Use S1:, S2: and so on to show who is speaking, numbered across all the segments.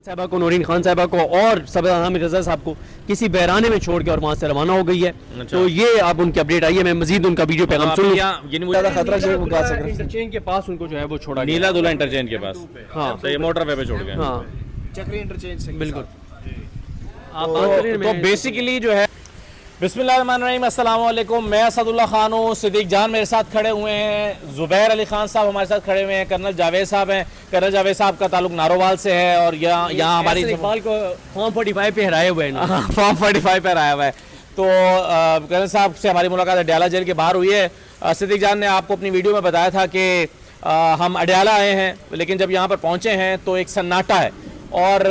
S1: साहबा को, नौरीन खान साहबा को और सबर हामिद रजा साहब को किसी बहराने में छोड़ के और वहाँ से रवाना हो गई है। तो ये अब उनकी अपडेट आई है, मैं मजीद उनका वीडियो पैगाम सुन
S2: ज़्यादा खतरा से वो गा सक रहे हैं।
S1: इंटरचेंज के पास उनको जो है वो छोड़ा गया।
S2: नीला दूल्हा इंटरचेंज के पास।
S1: हाँ
S2: तो ये मोटरवे पे छोड़ गए।
S1: हाँ
S3: चक्री इंटरचेंज से
S1: बिल्कुल।
S2: तो बेसिकली जो है बिस्मिल्लाहिर्रहमानिर्रहीम, अस्सलाम वालेकुम। मैं असदुल्ला खान हूँ। सिद्दीक जान मेरे साथ खड़े हुए हैं, ज़ुबैर अली खान साहब हमारे साथ खड़े हुए हैं, कर्नल जावेद साहब हैं। कर्नल जावेद साहब का ताल्लुक नारोवाल से है और यहाँ हमारी
S1: इकबाल को फॉर्म 45 पे हराए हुए हैं।
S2: फॉर्म 45 पर आया हुआ है। तो कर्नल साहब से हमारी मुलाकात अडयाला जेल के बाहर हुई है। सिद्दीक जान ने आपको अपनी वीडियो में बताया था कि हम अडयाला आए हैं, लेकिन जब यहाँ पर पहुँचे हैं तो एक सन्नाटा है और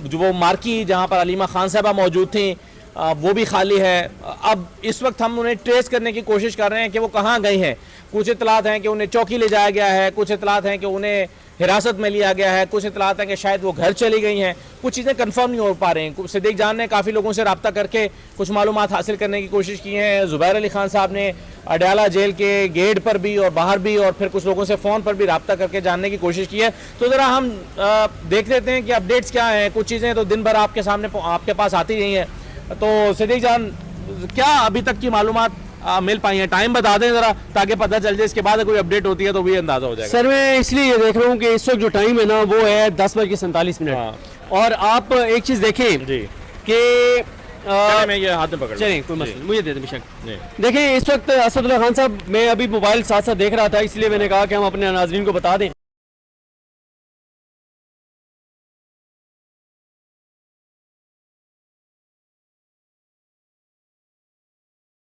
S2: जो वो मार्की जहाँ पर अलीमा खान साहबा मौजूद थी वो भी खाली है। अब इस वक्त हम उन्हें ट्रेस करने की कोशिश कर रहे हैं कि वो कहाँ गई हैं। कुछ इतलात हैं कि उन्हें चौकी ले जाया गया है, कुछ इतलात हैं कि उन्हें हिरासत में लिया गया है, कुछ इतलात हैं कि शायद वो घर चली गई हैं। कुछ चीज़ें कंफर्म नहीं हो पा रही हैं। सिद्दीक जान ने काफ़ी लोगों से रब्ता करके कुछ मालूमात हासिल करने की कोशिश की है। ज़ुबैर अली खान साहब ने अडयाला जेल के गेट पर भी और बाहर भी और फिर कुछ लोगों से फ़ोन पर भी रब्ता करके जानने की कोशिश की है। तो ज़रा हम देख लेते हैं कि अपडेट्स क्या हैं। कुछ चीज़ें तो दिन भर आपके सामने आपके पास आती रही हैं। तो सिद्दीक जान, क्या अभी तक की मालूमात मिल पाई हैं? टाइम बता दें ज़रा ताकि पता चल जाए, इसके बाद कोई अपडेट होती है तो भी अंदाज़ा हो जाएगा।
S1: सर मैं इसलिए ये देख रहा हूँ कि इस वक्त जो टाइम है ना वो है 10:47। और आप एक चीज़ देखें
S2: जी
S1: कि
S2: मैं ये हाथ में पकड़
S1: चलिए कोई मसला नहीं, मुझे दे दें बेशक। देखिए इस वक्त असदुल्ला खान साहब, मैं अभी मोबाइल साथ साथ देख रहा था, इसलिए मैंने कहा कि हम अपने नाज़रीन को बता दें